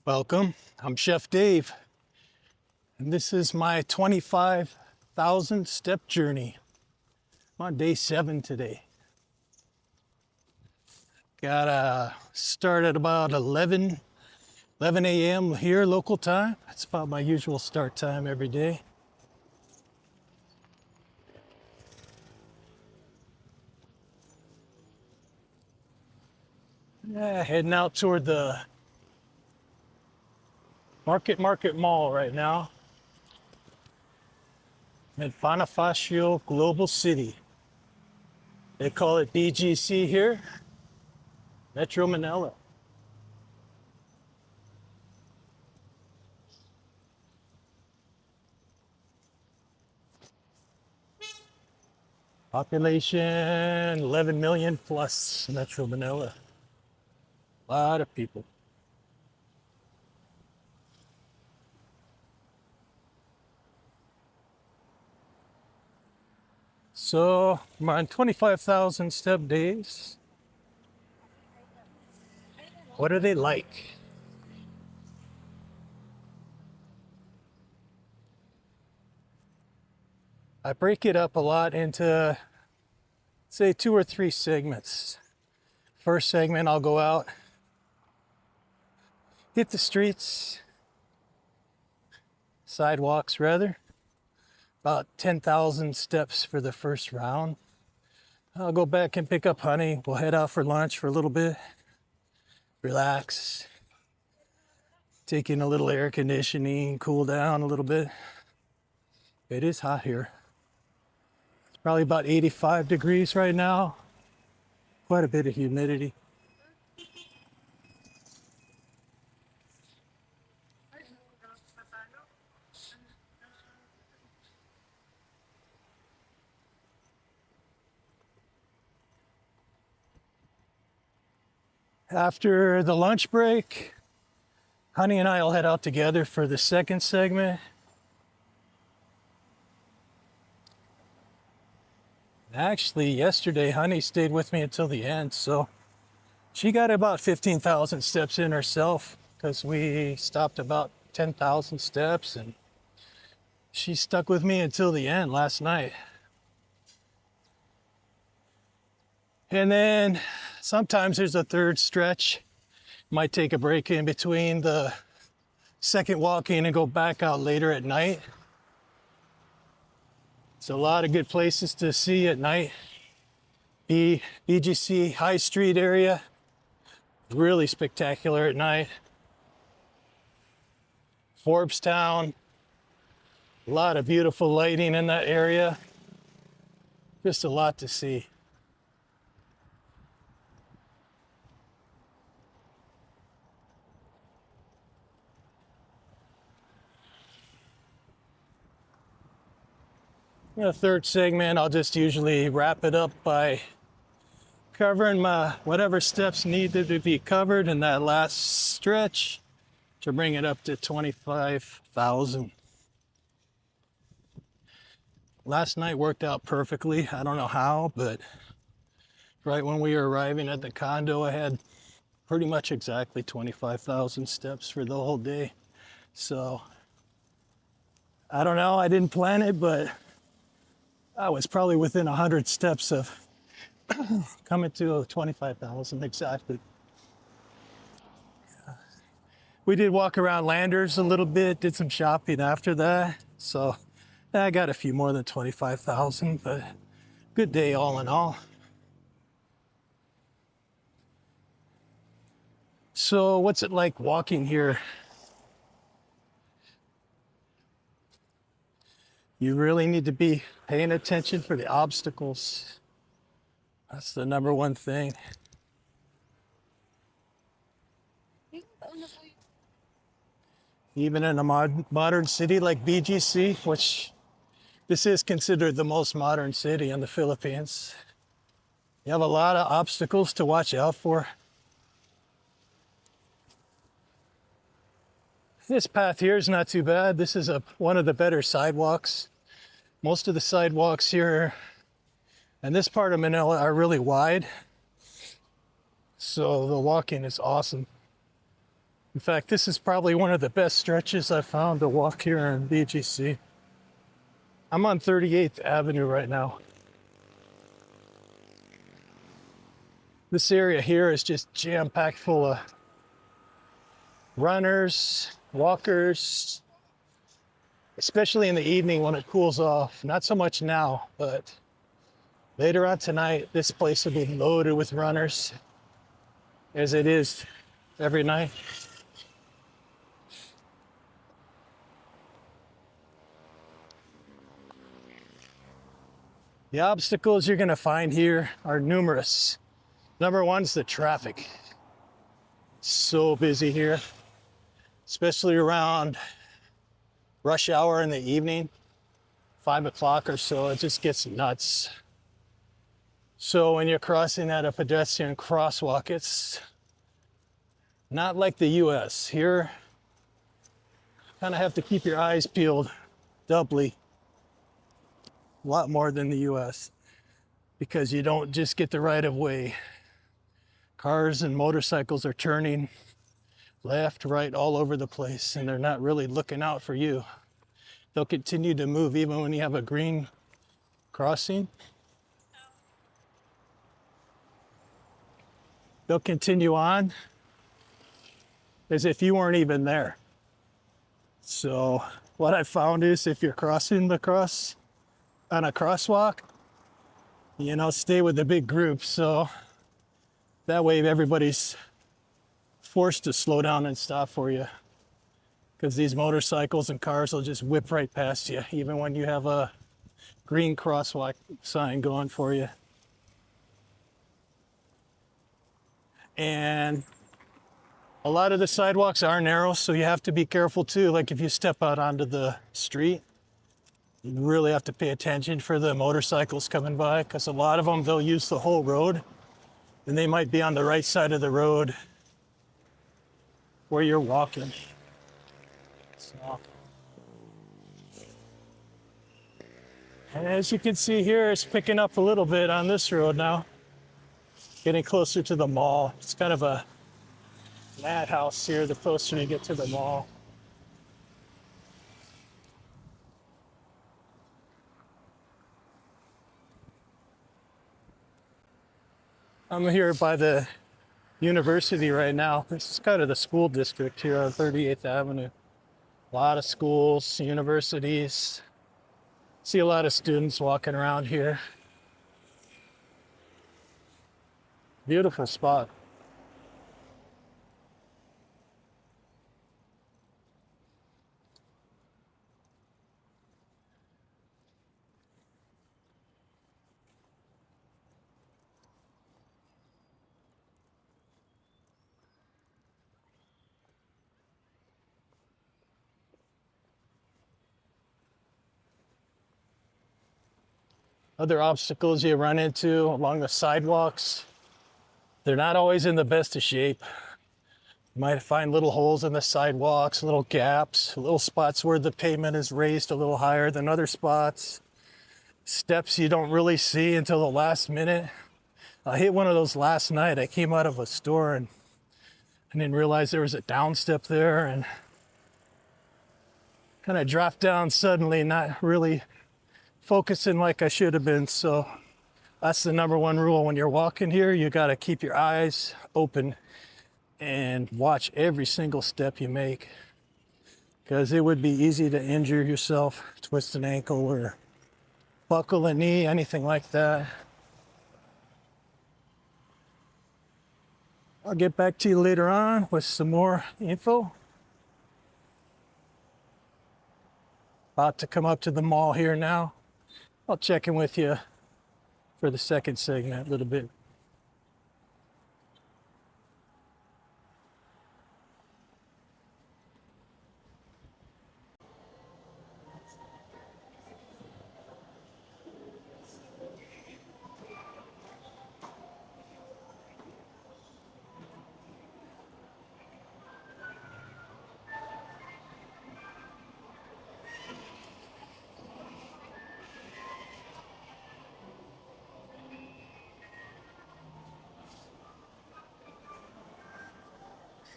Welcome, I'm Chef Dave, and this is my 25,000 step journey. I'm on day 7 today. Gotta start at about 11 a.m. here local time. That's about my usual start time every day. Yeah, heading out toward the Market Mall right now at Bonifacio Global City. They call it BGC here, Metro Manila. Population 11 million plus Metro Manila. A lot of people. So I'm on 25,000 step days. What are they like? I break it up a lot into, say, 2 or 3 segments. First segment, I'll go out, hit the streets, sidewalks rather. About 10,000 steps for the first round. I'll go back and pick up honey. We'll head out for lunch for a little bit. Relax. Take in a little air conditioning, cool down a little bit. It is hot here. It's probably about 85 degrees right now. Quite a bit of humidity. After the lunch break, Honey and I will head out together for the second segment. Actually, yesterday, Honey stayed with me until the end, so she got about 15,000 steps in herself because we stopped about 10,000 steps, and she stuck with me until the end last night. And then sometimes there's a third stretch. Might take a break in between the second walk-in and go back out later at night. It's a lot of good places to see at night. BGC High Street area, really spectacular at night. Town, a lot of beautiful lighting in that area. Just a lot to see. In the third segment, I'll just usually wrap it up by covering my whatever steps needed to be covered in that last stretch to bring it up to 25,000. Last night worked out perfectly. I don't know how, but right when we were arriving at the condo, I had pretty much exactly 25,000 steps for the whole day. So I don't know, I didn't plan it, but I was probably within 100 steps of coming to 25,000 exactly. We did walk around Landers a little bit, did some shopping after that. So I got a few more than 25,000, but good day all in all. So what's it like walking here? You really need to be paying attention for the obstacles. That's the number one thing. Even in a modern city like BGC, which this is considered the most modern city in the Philippines, you have a lot of obstacles to watch out for. This path here is not too bad. This is one of the better sidewalks. Most of the sidewalks here in this part of Manila are really wide, so the walking is awesome. In fact, this is probably one of the best stretches I've found to walk here in BGC. I'm on 38th Avenue right now. This area here is just jam-packed full of runners, walkers, especially in the evening when it cools off. Not so much now, but later on tonight, this place will be loaded with runners, as it is every night. The obstacles you're gonna find here are numerous. Number one's the traffic. It's so busy here, especially around rush hour in the evening, 5 o'clock or so. It just gets nuts. So when you're crossing at a pedestrian crosswalk, it's not like the US. Here, kind of have to keep your eyes peeled doubly, a lot more than the US, because you don't just get the right of way. Cars and motorcycles are turning left, right, all over the place, and they're not really looking out for you. They'll continue to move even when you have a green crossing. They'll continue on as if you weren't even there. So what I found is if you're crossing the cross on a crosswalk, stay with the big group. So that way everybody's forced to slow down and stop for you, because these motorcycles and cars will just whip right past you, even when you have a green crosswalk sign going for you. And a lot of the sidewalks are narrow, so you have to be careful too. Like if you step out onto the street, you really have to pay attention for the motorcycles coming by, because a lot of them, they'll use the whole road, and they might be on the right side of the road where you're walking. So, and as you can see here, it's picking up a little bit on this road now, getting closer to the mall. It's kind of a madhouse here the closer you get to the mall. I'm here by the university right now. This is kind of the school district here on 38th Avenue. A lot of schools, universities. See a lot of students walking around here. Beautiful spot. Other obstacles you run into along the sidewalks, they're not always in the best of shape. You might find little holes in the sidewalks, little gaps, little spots where the pavement is raised a little higher than other spots. Steps you don't really see until the last minute. I hit one of those last night. I came out of a store and I didn't realize there was a down step there, and kind of dropped down suddenly, not really focusing like I should have been. So that's the number one rule when you're walking here. You got to keep your eyes open and watch every single step you make, because it would be easy to injure yourself, twist an ankle or buckle a knee, anything like that. I'll get back to you later on with some more info. About to come up to the mall here now. I'll check in with you for the second segment a little bit.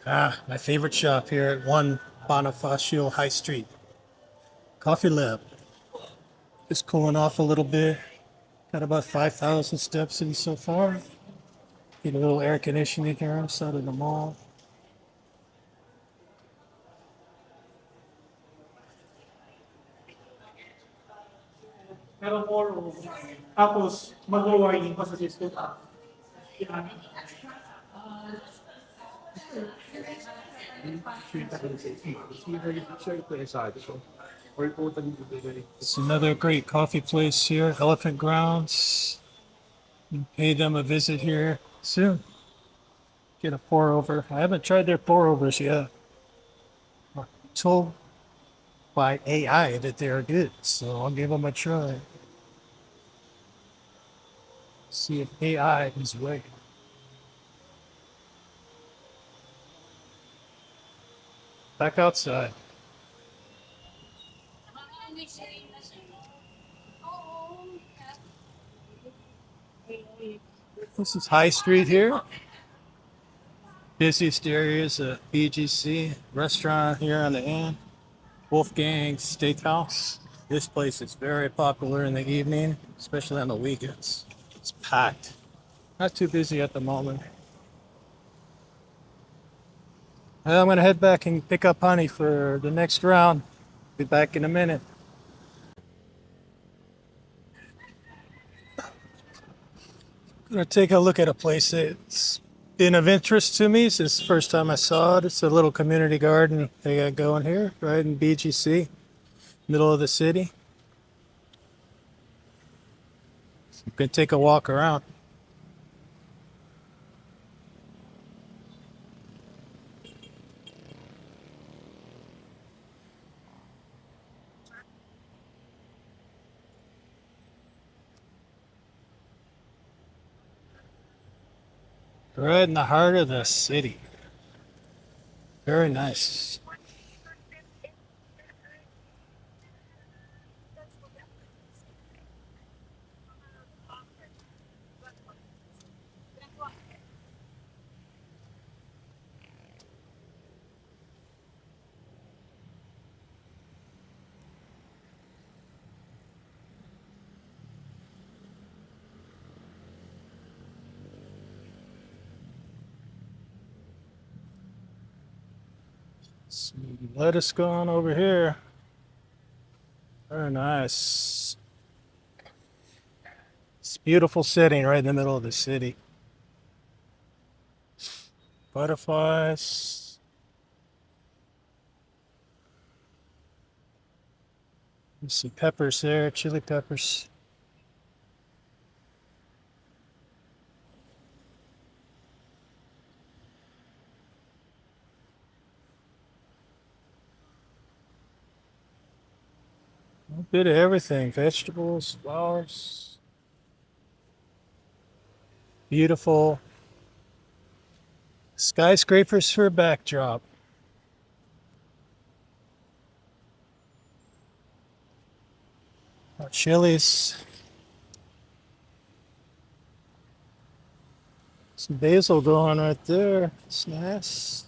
Ah, my favorite shop here at 1 Bonifacio High Street. Coffee Lab. Just cooling off a little bit. Got about 5,000 steps in so far. Get a little air conditioning here outside of the mall. Pero more tapos mag-warning pa sa system. It's another great coffee place here, Elephant Grounds. You pay them a visit here soon. Get a pour over. I haven't tried their pour overs yet. I'm told by AI that they are good, so I'll give them a try. See if AI is right. Back outside. This is High Street here. Busiest areas of BGC. Restaurant here on the end. Wolfgang Steakhouse. This place is very popular in the evening, especially on the weekends. It's packed. Not too busy at the moment. Well, I'm gonna head back and pick up honey for the next round. Be back in a minute. Gonna take a look at a place that's been of interest to me since the first time I saw it. It's a little community garden they got going here, right in BGC, middle of the city. You can take a walk around. Right in the heart of the city. Very nice. Some lettuce going over here. Very nice. It's a beautiful setting right in the middle of the city. Butterflies. There's some peppers there, chili peppers. A bit of everything. Vegetables, flowers. Beautiful skyscrapers for a backdrop. Chilies. Some basil going right there. It's nice.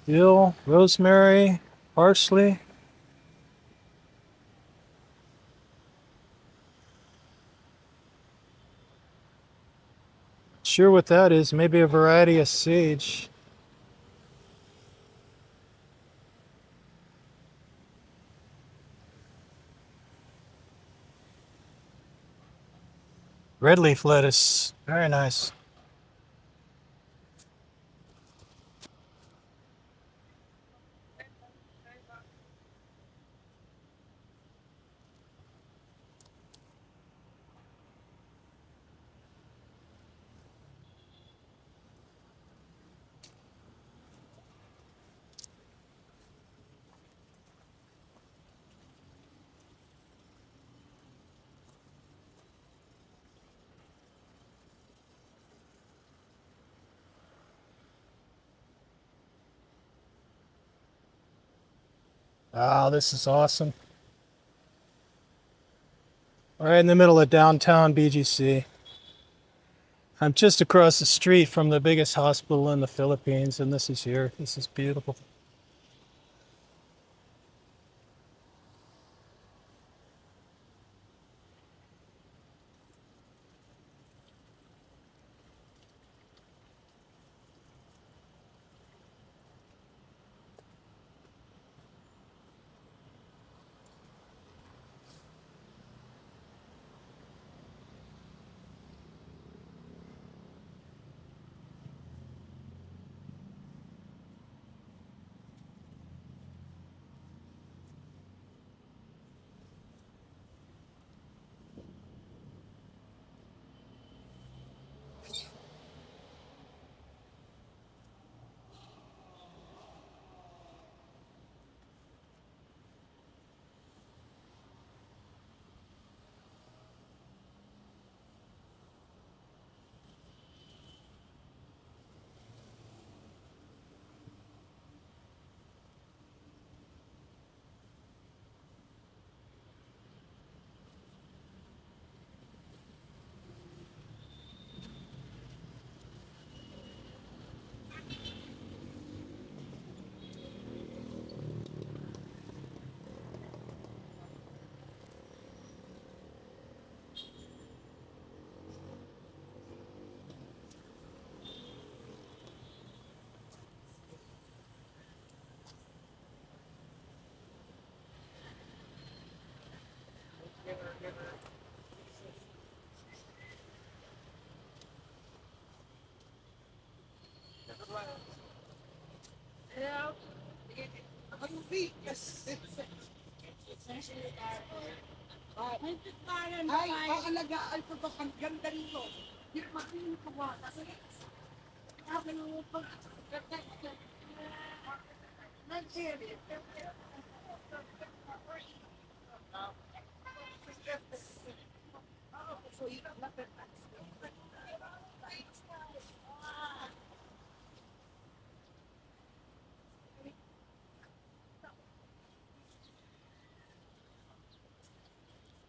Dill, rosemary, parsley. Sure what that is. Maybe a variety of sage. Red leaf lettuce. Very nice. Wow, this is awesome. Right in the middle of downtown BGC. I'm just across the street from the biggest hospital in the Philippines, and this is here. This is beautiful.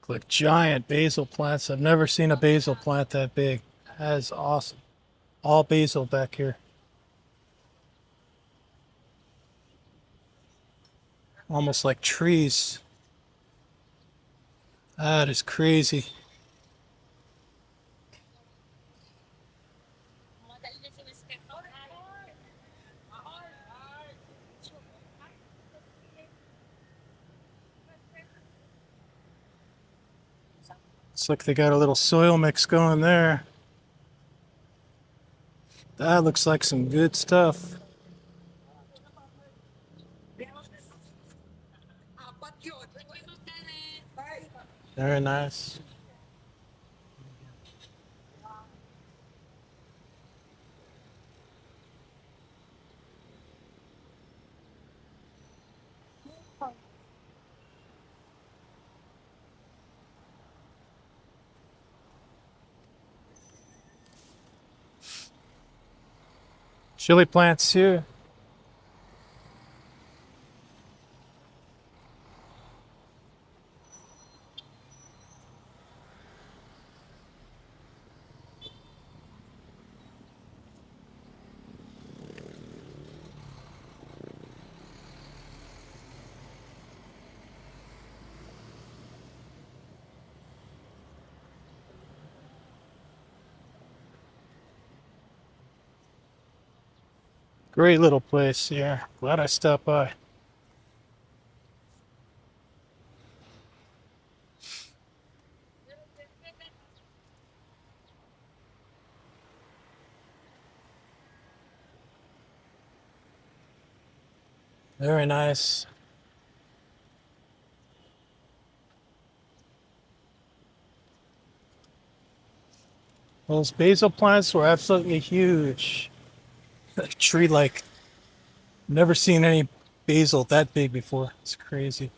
Like giant basil plants. I've never seen a basil plant that big. That is awesome. All basil back here. Almost like trees. That is crazy. Looks like they got a little soil mix going there. That looks like some good stuff. Very nice. Chili plants here. Great little place here. Glad I stopped by. Very nice. Those basil plants were absolutely huge. A tree like never seen any basil that big before. It's crazy.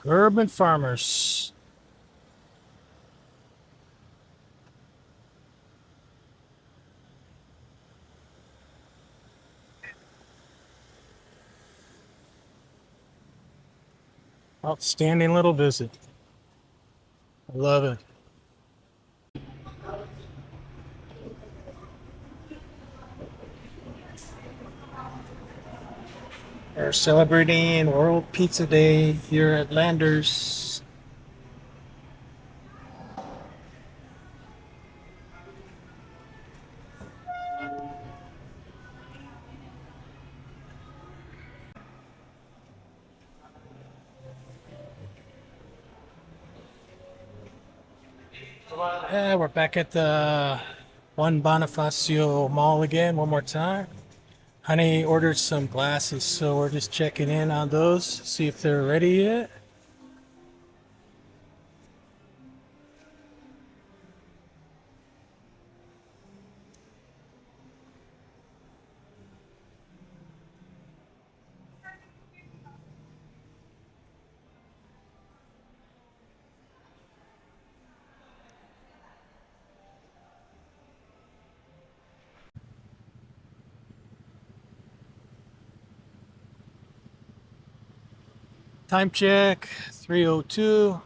Urban farmers. Outstanding little visit. I love it. We're celebrating World Pizza Day here at Landers. Yeah, we're back at the one Bonifacio Mall again, one more time. Honey ordered some glasses, so we're just checking in on those, see if they're ready yet. Time check, 3:02.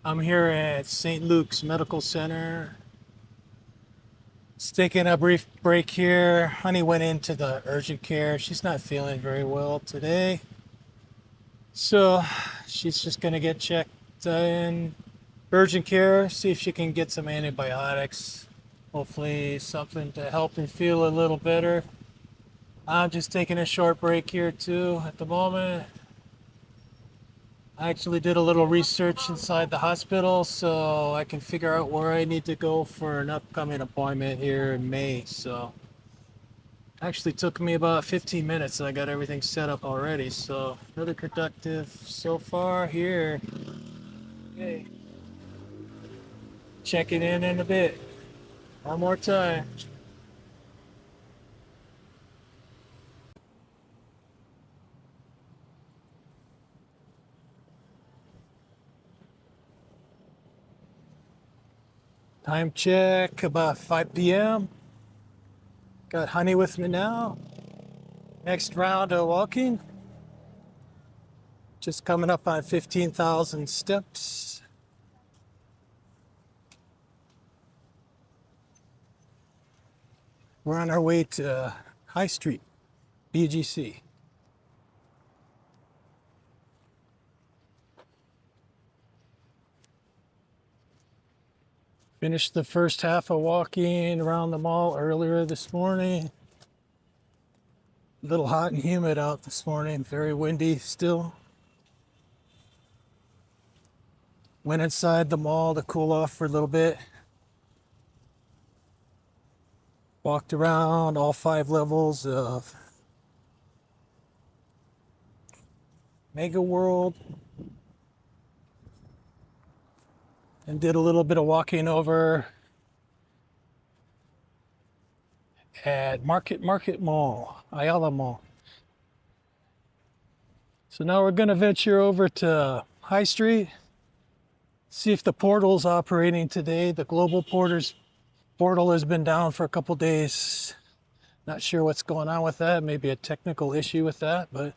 I'm here at St. Luke's Medical Center. Just taking a brief break here. Honey went into the urgent care. She's not feeling very well today. So she's just gonna get checked in urgent care, see if she can get some antibiotics. Hopefully something to help her feel a little better. I'm just taking a short break here too at the moment. I actually did a little research inside the hospital so I can figure out where I need to go for an upcoming appointment here in May. So actually took me about 15 minutes and I got everything set up already. So really productive so far here. Okay. Checking in a bit. One more time. Time check about 5 p.m. Got Honey with me now. Next round of walking. Just coming up on 15,000 steps. We're on our way to High Street, BGC. Finished the first half of walking around the mall earlier this morning. A little hot and humid out this morning, very windy still. Went inside the mall to cool off for a little bit. Walked around all 5 levels of Mega World and did a little bit of walking over at Market Mall, Ayala Mall. So now we're gonna venture over to High Street, see if the portal's operating today. The global portal has been down for a couple days. Not sure what's going on with that. Maybe a technical issue with that, but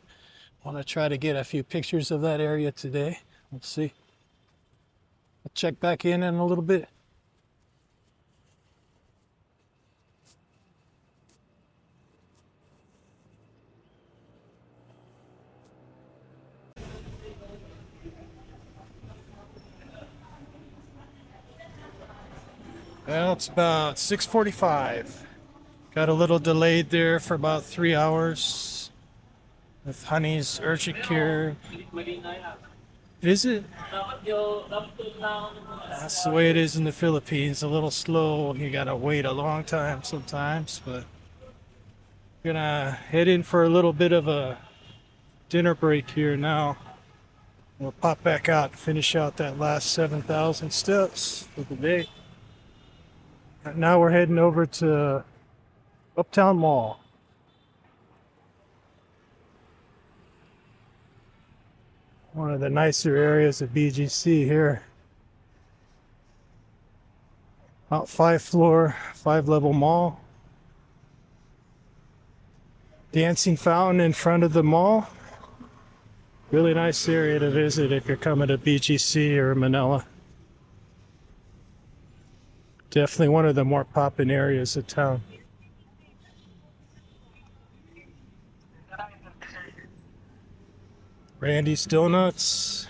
want to try to get a few pictures of that area today. We'll see. I'll check back in a little bit. Well, it's about 6:45. Got a little delayed there for about 3 hours with Honey's urgent care visit. That's the way it is in the Philippines. A little slow. You gotta wait a long time sometimes, but gonna head in for a little bit of a dinner break here now. We'll pop back out and finish out that last 7,000 steps for the day. Right now we're heading over to Uptown Mall. One of the nicer areas of BGC here. About 5-floor, 5-level mall. Dancing fountain in front of the mall. Really nice area to visit if you're coming to BGC or Manila. Definitely one of the more poppin' areas of town. Randy's Donuts.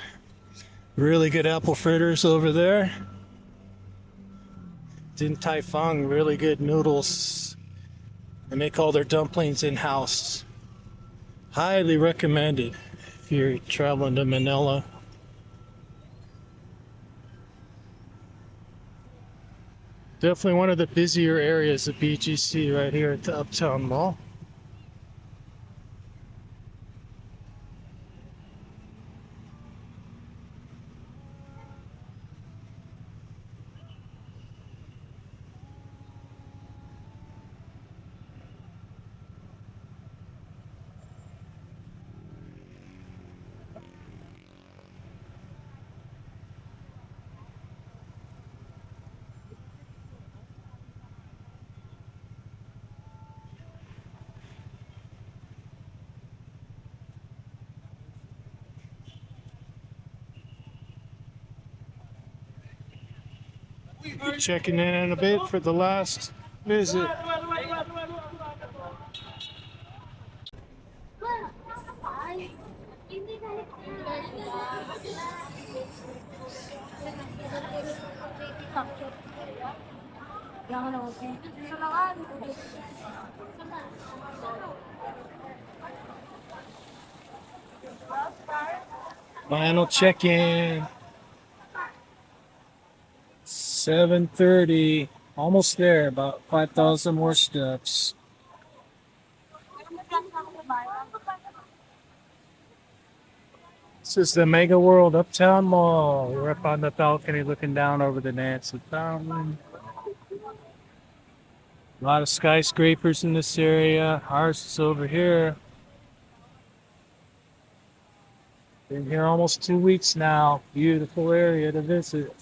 Really good apple fritters over there. Din Tai Fung, really good noodles. They make all their dumplings in-house. Highly recommended if you're traveling to Manila. Definitely one of the busier areas of BGC right here at the Uptown Mall. Checking in a bit for the last visit. Final check-in. 7:30. Almost there. About 5,000 more steps. This is the Mega World Uptown Mall. We're up on the balcony looking down over the Nancy Fountain. A lot of skyscrapers in this area. Ours is over here. Been here almost 2 weeks now. Beautiful area to visit.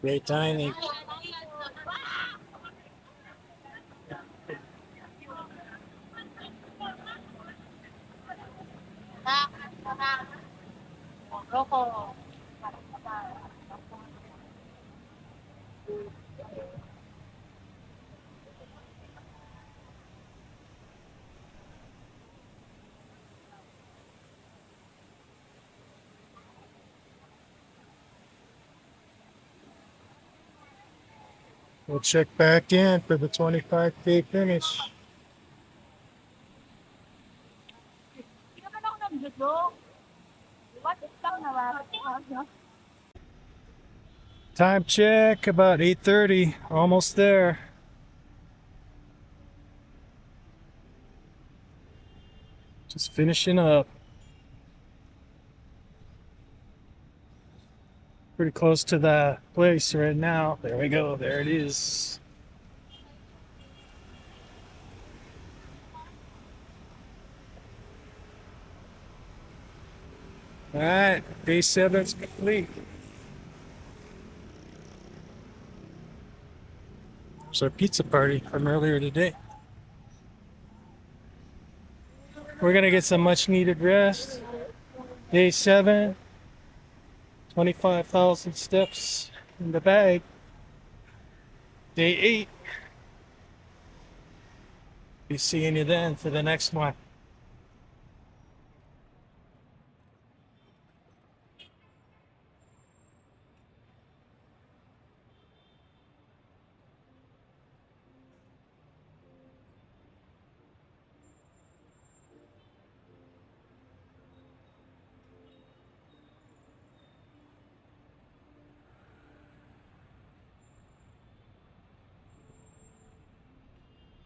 Great dining. We'll check back in for the 25K finish. Time check, about 8:30, almost there. Just finishing up. Pretty close to the place right now. There we go, there it is. All right, day 7's complete. It's our pizza party from earlier today. We're gonna get some much needed rest. Day 7, 25,000 steps in the bag. Day 8, be seeing you then for the next one.